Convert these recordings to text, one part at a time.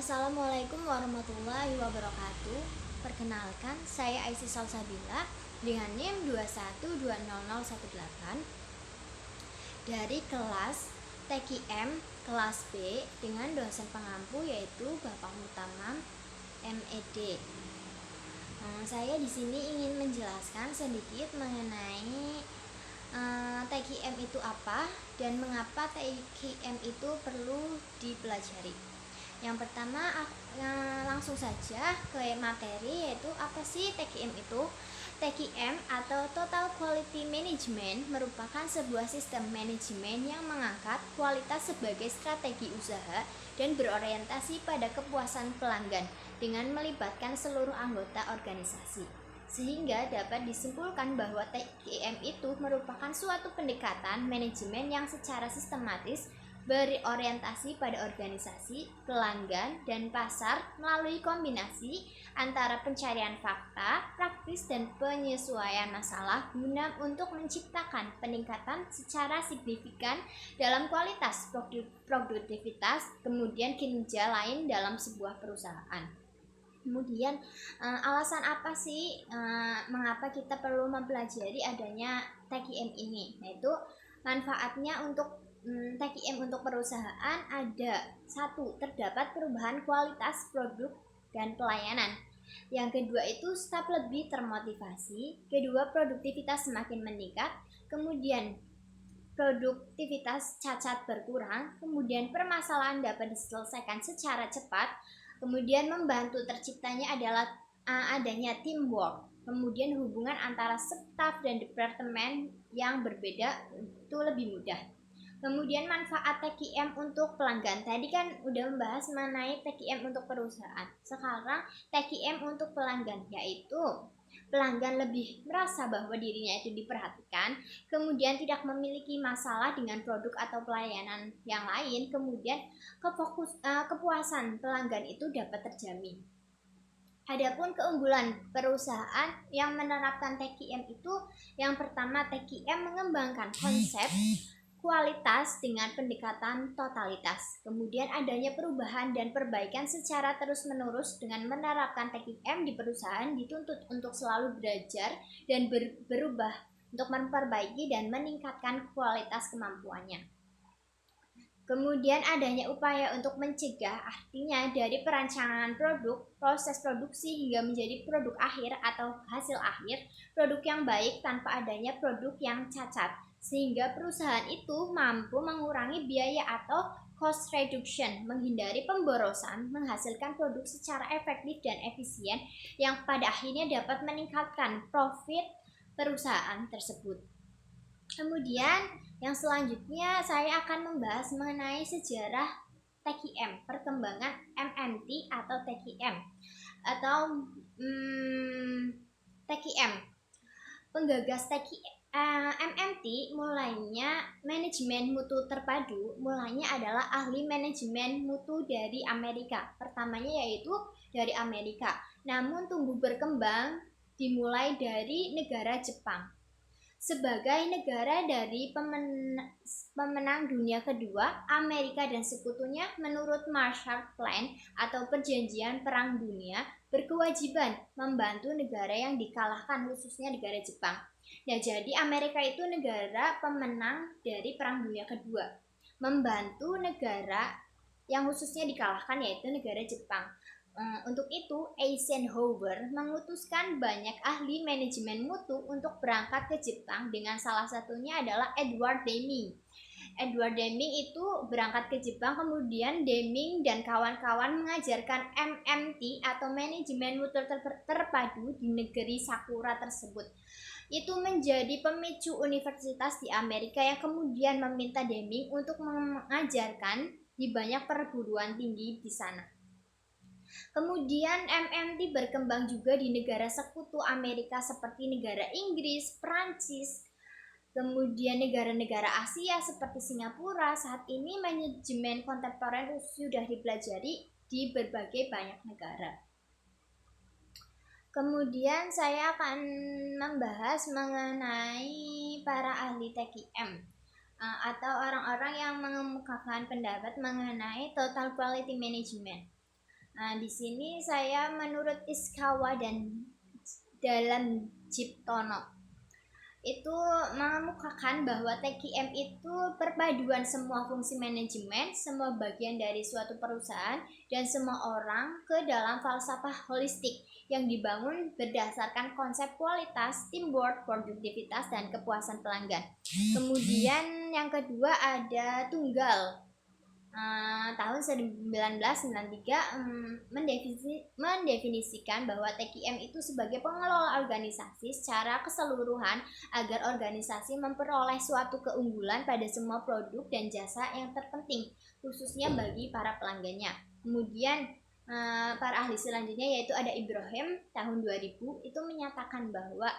Assalamualaikum warahmatullahi wabarakatuh. Perkenalkan, saya Aisyah Salsabila dengan NIM 2120018 dari kelas TKM kelas B dengan dosen pengampu yaitu Bapak Mutamam MED. Saya di sini ingin menjelaskan sedikit mengenai TKM itu apa dan mengapa TKM itu perlu dipelajari. Yang pertama, langsung saja ke materi, yaitu apa sih TQM itu? TQM atau Total Quality Management merupakan sebuah sistem manajemen yang mengangkat kualitas sebagai strategi usaha dan berorientasi pada kepuasan pelanggan dengan melibatkan seluruh anggota organisasi. Sehingga dapat disimpulkan bahwa TQM itu merupakan suatu pendekatan manajemen yang secara sistematis berorientasi pada organisasi, pelanggan, dan pasar melalui kombinasi antara pencarian fakta, praktis, dan penyesuaian masalah guna untuk menciptakan peningkatan secara signifikan dalam kualitas produktivitas, kemudian kinerja lain dalam sebuah perusahaan. Kemudian alasan apa sih mengapa kita perlu mempelajari adanya TQM ini? Yaitu manfaatnya untuk TQM untuk perusahaan ada: 1. Terdapat perubahan kualitas produk dan pelayanan. Yang kedua itu staf lebih termotivasi. Kedua, produktivitas semakin meningkat. Kemudian produktivitas cacat berkurang. Kemudian permasalahan dapat diselesaikan secara cepat. Kemudian membantu terciptanya adalah adanya teamwork. Kemudian hubungan antara staf dan departemen yang berbeda itu lebih mudah. Kemudian manfaat TQM untuk pelanggan. Tadi kan udah membahas mengenai TQM untuk perusahaan. Sekarang TQM untuk pelanggan, yaitu pelanggan lebih merasa bahwa dirinya itu diperhatikan, kemudian tidak memiliki masalah dengan produk atau pelayanan yang lain, kemudian kepuasan pelanggan itu dapat terjamin. Adapun keunggulan perusahaan yang menerapkan TQM itu, yang pertama, TQM mengembangkan konsep kualitas dengan pendekatan totalitas. Kemudian adanya perubahan dan perbaikan secara terus-menerus dengan menerapkan TQM di perusahaan dituntut untuk selalu belajar dan berubah untuk memperbaiki dan meningkatkan kualitas kemampuannya. Kemudian adanya upaya untuk mencegah, artinya dari perancangan produk, proses produksi hingga menjadi produk akhir atau hasil akhir, produk yang baik tanpa adanya produk yang cacat, sehingga perusahaan itu mampu mengurangi biaya atau cost reduction, menghindari pemborosan, menghasilkan produk secara efektif dan efisien yang pada akhirnya dapat meningkatkan profit perusahaan tersebut. Kemudian yang selanjutnya saya akan membahas mengenai sejarah TQM, perkembangan MMT atau TQM atau TQM. Penggagas MMT mulainya manajemen mutu terpadu, mulainya adalah ahli manajemen mutu dari Amerika. Pertamanya yaitu dari Amerika. Namun tumbuh berkembang dimulai dari negara Jepang. Sebagai negara dari pemenang dunia kedua, Amerika dan sekutunya menurut Marshall Plan atau Perjanjian Perang Dunia berkewajiban membantu negara yang dikalahkan, khususnya negara Jepang. Nah, jadi Amerika itu negara pemenang dari Perang Dunia Kedua, membantu negara yang khususnya dikalahkan yaitu negara Jepang. Untuk itu, Eisenhower mengutuskan banyak ahli manajemen mutu untuk berangkat ke Jepang, dengan salah satunya adalah Edward Deming. Edward Deming itu berangkat ke Jepang, kemudian Deming dan kawan-kawan mengajarkan MMT atau manajemen mutu terpadu di negeri Sakura tersebut. Itu menjadi pemicu universitas di Amerika yang kemudian meminta Deming untuk mengajarkan di banyak perguruan tinggi di sana. Kemudian MMT berkembang juga di negara sekutu Amerika seperti negara Inggris, Prancis, kemudian negara-negara Asia seperti Singapura. Saat ini manajemen kontemporer sudah dipelajari di berbagai banyak negara. Kemudian saya akan membahas mengenai para ahli TQM atau orang-orang yang mengemukakan pendapat mengenai Total Quality Management. Nah, di sini saya menurut Iskawa dan dalam Ciptono itu mengemukakan bahwa TQM itu perpaduan semua fungsi manajemen, semua bagian dari suatu perusahaan, dan semua orang ke dalam falsafah holistik yang dibangun berdasarkan konsep kualitas, teamwork, produktivitas, dan kepuasan pelanggan. Kemudian yang kedua ada Tunggal. Tahun 1993 mendefinisikan bahwa TQM itu sebagai pengelola organisasi secara keseluruhan agar organisasi memperoleh suatu keunggulan pada semua produk dan jasa yang terpenting, khususnya bagi para pelanggannya. Kemudian para ahli selanjutnya yaitu ada Ibrahim tahun 2000 itu menyatakan bahwa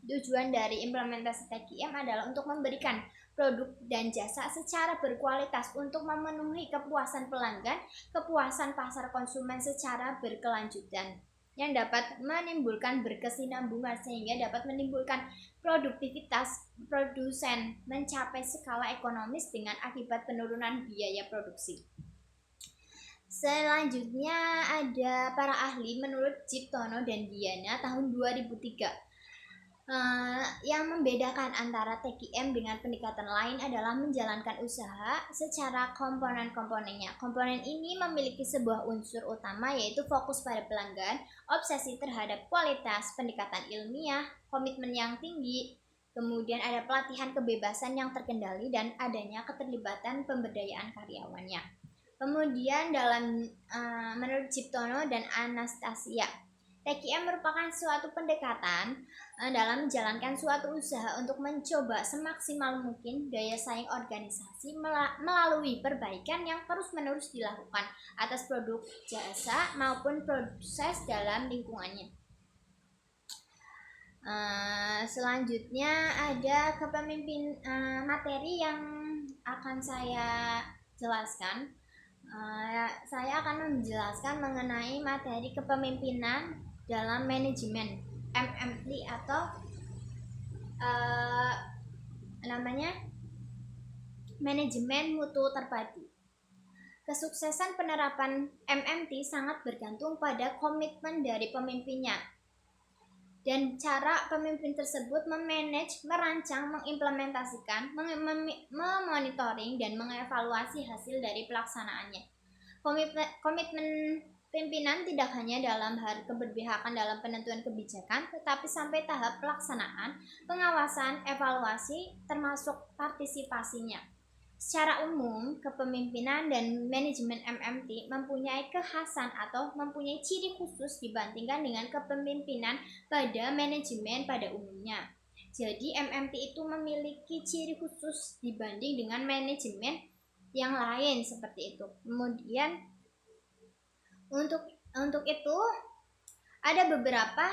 tujuan dari implementasi TQM adalah untuk memberikan produk dan jasa secara berkualitas untuk memenuhi kepuasan pelanggan, kepuasan pasar konsumen secara berkelanjutan yang dapat menimbulkan berkesinambungan sehingga dapat menimbulkan produktivitas produsen mencapai skala ekonomis dengan akibat penurunan biaya produksi. Selanjutnya ada para ahli menurut Ciptono dan Diana tahun 2003. Yang membedakan antara TQM dengan pendekatan lain adalah menjalankan usaha secara komponen-komponennya. Komponen ini memiliki sebuah unsur utama yaitu fokus pada pelanggan, obsesi terhadap kualitas, pendekatan ilmiah, komitmen yang tinggi, kemudian ada pelatihan kebebasan yang terkendali dan adanya keterlibatan pemberdayaan karyawannya. Kemudian dalam menurut Ciptono dan Anastasia, TQM merupakan suatu pendekatan dalam menjalankan suatu usaha untuk mencoba semaksimal mungkin daya saing organisasi melalui perbaikan yang terus-menerus dilakukan atas produk, jasa, maupun proses dalam lingkungannya. Selanjutnya ada materi yang akan saya jelaskan. Saya akan menjelaskan mengenai materi kepemimpinan dalam manajemen MMT atau manajemen mutu terpadu. Kesuksesan penerapan MMT sangat bergantung pada komitmen dari pemimpinnya dan cara pemimpin tersebut memanage, merancang, mengimplementasikan, memonitoring, dan mengevaluasi hasil dari pelaksanaannya. Komitmen pimpinan tidak hanya dalam hal keberpihakan dalam penentuan kebijakan, tetapi sampai tahap pelaksanaan, pengawasan, evaluasi, termasuk partisipasinya. Secara umum, kepemimpinan dan manajemen MMT mempunyai kekhasan atau mempunyai ciri khusus dibandingkan dengan kepemimpinan pada manajemen pada umumnya. Jadi, MMT itu memiliki ciri khusus dibanding dengan manajemen yang lain seperti itu. Kemudian untuk itu ada beberapa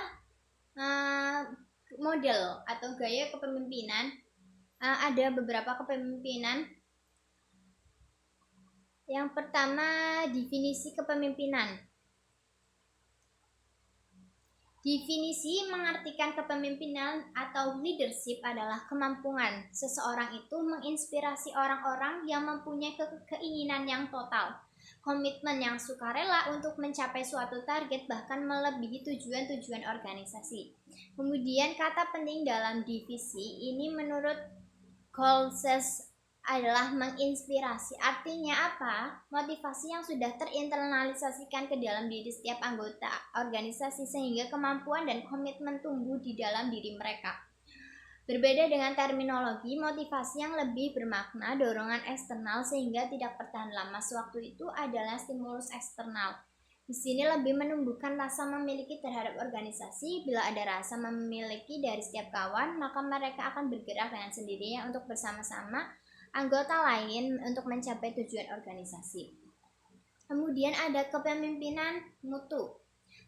model atau gaya kepemimpinan. Ada beberapa kepemimpinan. Yang pertama, definisi kepemimpinan. Definisi mengartikan kepemimpinan atau leadership adalah kemampuan seseorang itu menginspirasi orang-orang yang mempunyai keinginan yang total, komitmen yang sukarela untuk mencapai suatu target bahkan melebihi tujuan-tujuan organisasi. Kemudian kata penting dalam divisi ini menurut Golses adalah menginspirasi. Artinya apa? Motivasi yang sudah terinternalisasikan ke dalam diri setiap anggota organisasi sehingga kemampuan dan komitmen tumbuh di dalam diri mereka. Berbeda dengan terminologi motivasi yang lebih bermakna dorongan eksternal sehingga tidak bertahan lama sewaktu itu adalah stimulus eksternal. Di sini lebih menumbuhkan rasa memiliki terhadap organisasi. Bila ada rasa memiliki dari setiap kawan, maka mereka akan bergerak dengan sendirinya untuk bersama-sama anggota lain untuk mencapai tujuan organisasi. Kemudian ada kepemimpinan mutu.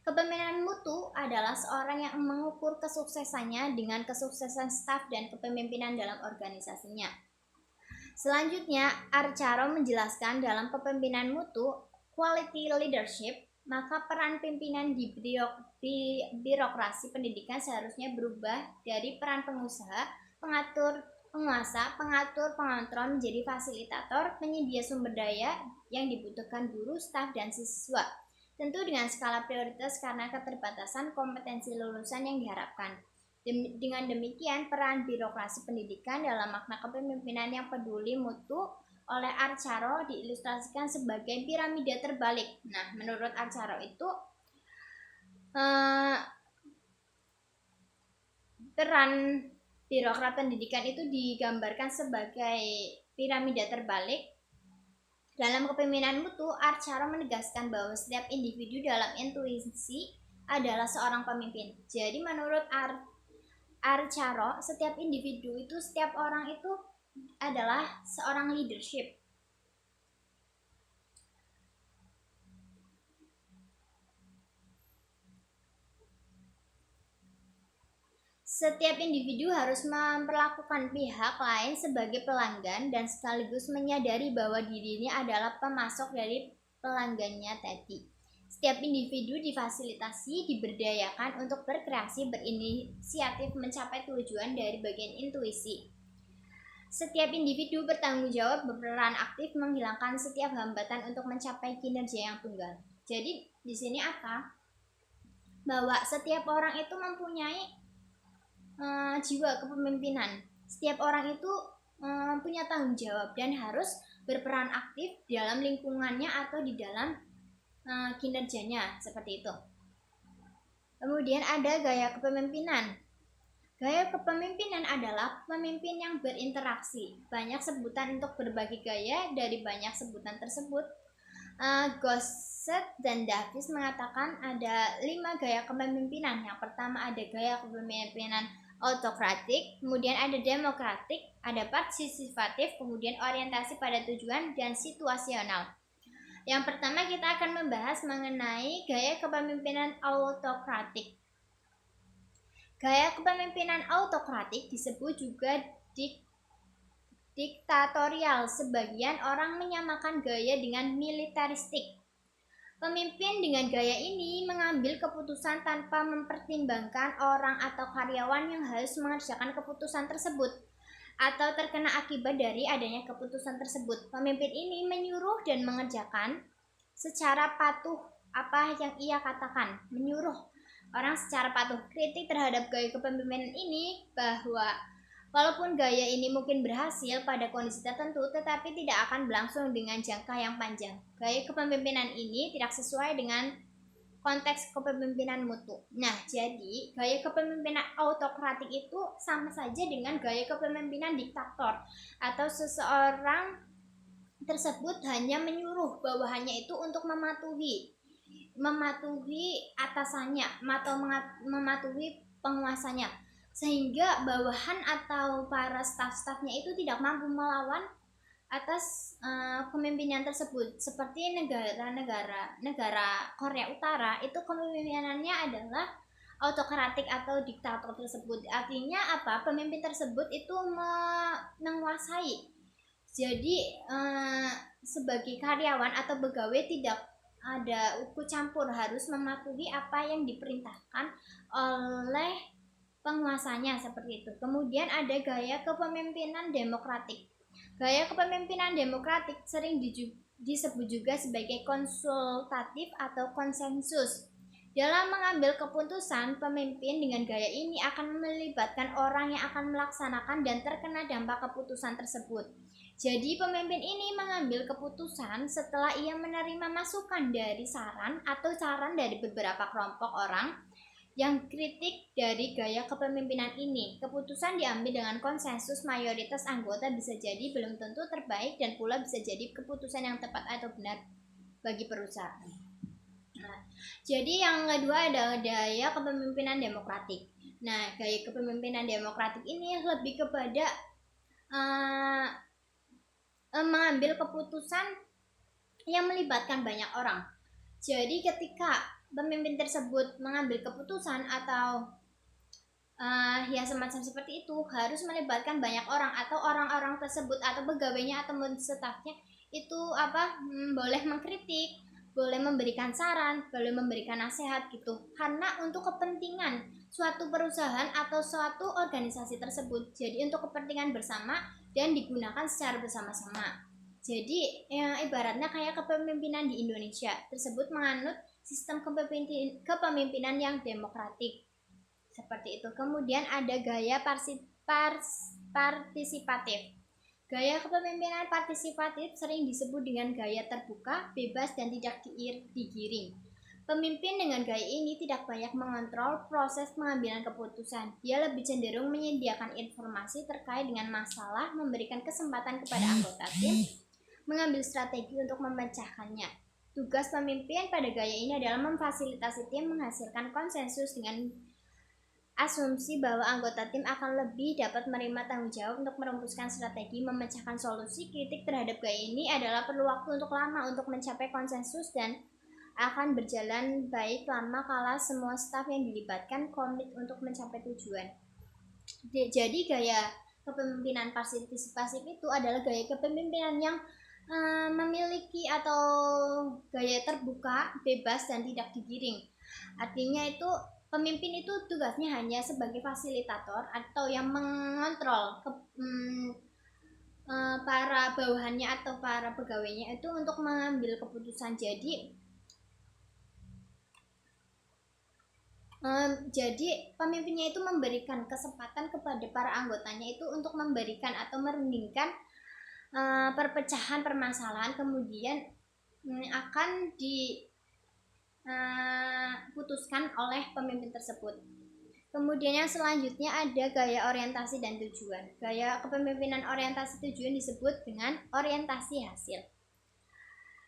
Kepemimpinan mutu adalah seorang yang mengukur kesuksesannya dengan kesuksesan staf dan kepemimpinan dalam organisasinya. Selanjutnya, Archaro menjelaskan dalam kepemimpinan mutu, quality leadership, maka peran pimpinan di birokrasi pendidikan seharusnya berubah dari peran penguasa, pengatur, pengontrol menjadi fasilitator, penyedia sumber daya yang dibutuhkan guru, staf, dan siswa. tentu dengan skala prioritas karena keterbatasan kompetensi lulusan yang diharapkan. Dengan demikian, peran birokrasi pendidikan dalam makna kepemimpinan yang peduli mutu oleh Archaro diilustrasikan sebagai piramida terbalik. Nah, menurut Archaro itu peran birokrat pendidikan itu digambarkan sebagai piramida terbalik. Dalam kepemimpinan mutu, Archaro menegaskan bahwa setiap individu dalam intuisi adalah seorang pemimpin. Jadi menurut Archaro, setiap individu itu, setiap orang itu adalah seorang leadership. Setiap individu harus memperlakukan pihak lain sebagai pelanggan dan sekaligus menyadari bahwa dirinya adalah pemasok dari pelanggannya tadi. Setiap individu difasilitasi, diberdayakan untuk berkreasi, berinisiatif mencapai tujuan dari bagian intuisi. Setiap individu bertanggung jawab, berperan aktif, menghilangkan setiap hambatan untuk mencapai kinerja yang tunggal. Jadi di sini apa? Bahwa setiap orang itu mempunyai jiwa kepemimpinan. Setiap orang itu punya tanggung jawab dan harus berperan aktif dalam lingkungannya atau di dalam kinerjanya, seperti itu. Kemudian ada gaya kepemimpinan. Gaya kepemimpinan adalah pemimpin yang berinteraksi. Banyak sebutan untuk berbagi gaya. Dari banyak sebutan tersebut, Gosset dan Davis mengatakan ada 5 gaya kepemimpinan. Yang pertama ada gaya kepemimpinan autokratik, kemudian ada demokratik, ada partisipatif, kemudian orientasi pada tujuan, dan situasional. Yang pertama kita akan membahas mengenai gaya kepemimpinan autokratik. Gaya kepemimpinan autokratik disebut juga diktatorial. Sebagian orang menyamakan gaya dengan militaristik. Pemimpin dengan gaya ini mengambil keputusan tanpa mempertimbangkan orang atau karyawan yang harus mengerjakan keputusan tersebut atau terkena akibat dari adanya keputusan tersebut. Pemimpin ini menyuruh dan mengerjakan secara patuh apa yang ia katakan, menyuruh orang secara patuh. Kritik terhadap gaya kepemimpinan ini bahwa walaupun gaya ini mungkin berhasil pada kondisi tertentu, tetapi tidak akan berlangsung dengan jangka yang panjang. Gaya kepemimpinan ini tidak sesuai dengan konteks kepemimpinan mutu. Nah, jadi gaya kepemimpinan autokratik itu sama saja dengan gaya kepemimpinan diktator, atau seseorang tersebut hanya menyuruh bawahannya itu untuk mematuhi atasannya atau mematuhi penguasanya, sehingga bawahan atau para staf-stafnya itu tidak mampu melawan atas kepemimpinan tersebut. Seperti negara Korea Utara itu kepemimpinannya adalah autokratik atau diktator tersebut. Artinya apa? Pemimpin tersebut itu menguasai. Jadi sebagai karyawan atau pegawai tidak ada ikut campur, harus mematuhi apa yang diperintahkan oleh penguasanya, seperti itu. Kemudian ada gaya kepemimpinan demokratik. Gaya kepemimpinan demokratik sering disebut juga sebagai konsultatif atau konsensus. Dalam mengambil keputusan, pemimpin dengan gaya ini akan melibatkan orang yang akan melaksanakan dan terkena dampak keputusan tersebut. Jadi pemimpin ini mengambil keputusan setelah ia menerima masukan dari saran dari beberapa kelompok orang yang kritik dari gaya kepemimpinan ini. Keputusan diambil dengan konsensus mayoritas anggota, bisa jadi belum tentu terbaik dan pula bisa jadi keputusan yang tepat atau benar bagi perusahaan. Nah, jadi yang kedua adalah gaya kepemimpinan demokratik. Nah, gaya kepemimpinan demokratik ini lebih kepada mengambil keputusan yang melibatkan banyak orang. Jadi ketika pemimpin tersebut mengambil keputusan atau ya semacam seperti itu, harus melibatkan banyak orang atau orang-orang tersebut atau pegawainya atau stafnya itu boleh mengkritik, boleh memberikan saran, boleh memberikan nasihat gitu, karena untuk kepentingan suatu perusahaan atau suatu organisasi tersebut. Jadi untuk kepentingan bersama dan digunakan secara bersama-sama. Jadi ibaratnya kayak kepemimpinan di Indonesia tersebut menganut sistem kepemimpinan yang demokratik seperti itu. Kemudian ada gaya partisipatif. Gaya kepemimpinan partisipatif sering disebut dengan gaya terbuka, bebas, dan tidak digiring. Pemimpin dengan gaya ini tidak banyak mengontrol proses pengambilan keputusan. Dia lebih cenderung menyediakan informasi terkait dengan masalah, memberikan kesempatan kepada anggota tim, mengambil strategi untuk memecahkannya. Tugas pemimpin pada gaya ini adalah memfasilitasi tim menghasilkan konsensus dengan asumsi bahwa anggota tim akan lebih dapat menerima tanggung jawab untuk merumuskan strategi, memecahkan solusi. Kritik terhadap gaya ini adalah perlu waktu untuk lama untuk mencapai konsensus dan akan berjalan baik lama kala semua staf yang dilibatkan komit untuk mencapai tujuan. Jadi gaya kepemimpinan partisipatif itu adalah gaya kepemimpinan yang memiliki atau gaya terbuka, bebas, dan tidak digiring. Artinya itu pemimpin itu tugasnya hanya sebagai fasilitator atau yang mengontrol para bawahannya atau para pegawainya itu untuk mengambil keputusan. Jadi pemimpinnya itu memberikan kesempatan kepada para anggotanya itu untuk memberikan atau merundingkan perpecahan permasalahan, kemudian akan diputuskan oleh pemimpin tersebut. Kemudian yang selanjutnya ada gaya orientasi dan tujuan. Gaya kepemimpinan orientasi tujuan disebut dengan orientasi hasil,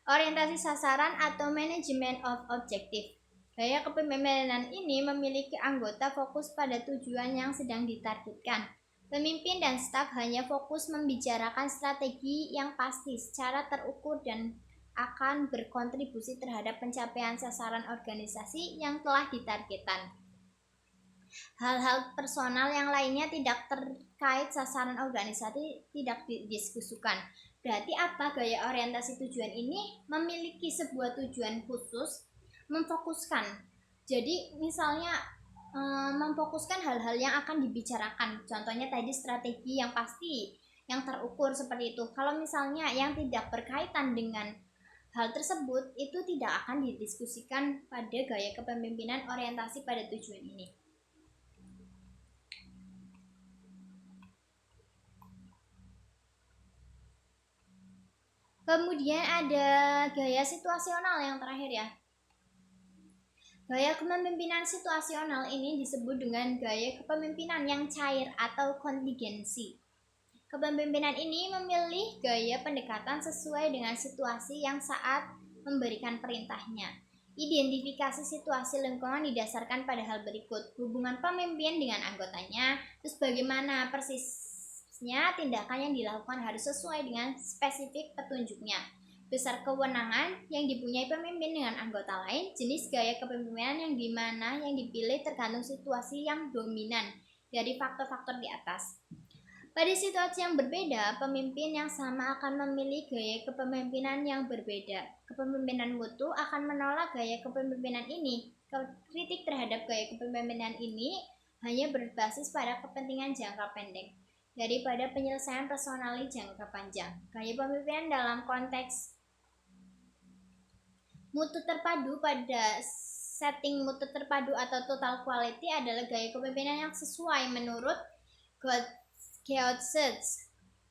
orientasi sasaran, atau management of objective. Gaya kepemimpinan ini memiliki anggota fokus pada tujuan yang sedang ditargetkan. Pemimpin dan staf hanya fokus membicarakan strategi yang pasti, secara terukur, dan akan berkontribusi terhadap pencapaian sasaran organisasi yang telah ditargetkan. Hal-hal personal yang lainnya tidak terkait sasaran organisasi tidak didiskusikan. Berarti apa gaya orientasi tujuan ini? Memiliki sebuah tujuan khusus, memfokuskan. Jadi misalnya memfokuskan hal-hal yang akan dibicarakan. Contohnya tadi strategi yang pasti, yang terukur seperti itu. Kalau misalnya yang tidak berkaitan dengan hal tersebut, itu tidak akan didiskusikan pada gaya kepemimpinan orientasi pada tujuan ini. Kemudian ada gaya situasional yang terakhir ya. Gaya kepemimpinan situasional ini disebut dengan gaya kepemimpinan yang cair atau kontingensi. Kepemimpinan ini memilih gaya pendekatan sesuai dengan situasi yang saat memberikan perintahnya. Identifikasi situasi lingkungan didasarkan pada hal berikut: hubungan pemimpin dengan anggotanya, terus bagaimana persisnya tindakan yang dilakukan harus sesuai dengan spesifik petunjuknya, besar kewenangan yang dipunyai pemimpin dengan anggota lain, jenis gaya kepemimpinan yang dimana yang dipilih tergantung situasi yang dominan dari faktor-faktor di atas. Pada situasi yang berbeda, pemimpin yang sama akan memilih gaya kepemimpinan yang berbeda. Kepemimpinan mutu akan menolak gaya kepemimpinan ini. Kritik terhadap gaya kepemimpinan ini hanya berbasis pada kepentingan jangka pendek daripada penyelesaian personali jangka panjang. Gaya kepemimpinan dalam konteks mutu terpadu pada setting mutu terpadu atau total quality adalah gaya kepemimpinan yang sesuai menurut George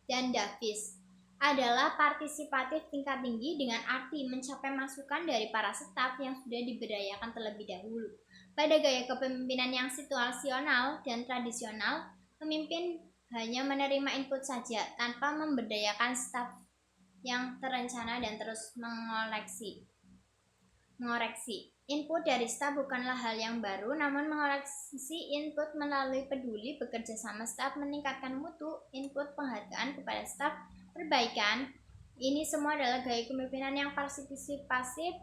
dan Davis adalah partisipatif tingkat tinggi dengan arti mencapai masukan dari para staf yang sudah diberdayakan terlebih dahulu. Pada gaya kepemimpinan yang situasional dan tradisional, pemimpin hanya menerima input saja tanpa memberdayakan staf yang terencana dan terus mengoreksi. Input dari staf bukanlah hal yang baru, namun mengoreksi input melalui peduli bekerja sama staf, meningkatkan mutu, input, penghargaan kepada staf, perbaikan. Ini semua adalah gaya kepemimpinan yang partisipasif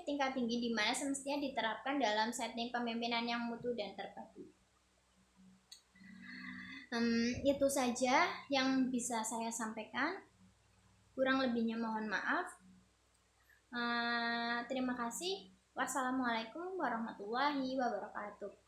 tingkat tinggi, di mana semestinya diterapkan dalam setting pemimpinan yang mutu dan terpadu. Itu saja yang bisa saya sampaikan. Kurang lebihnya mohon maaf. Terima kasih. Wassalamualaikum warahmatullahi wabarakatuh.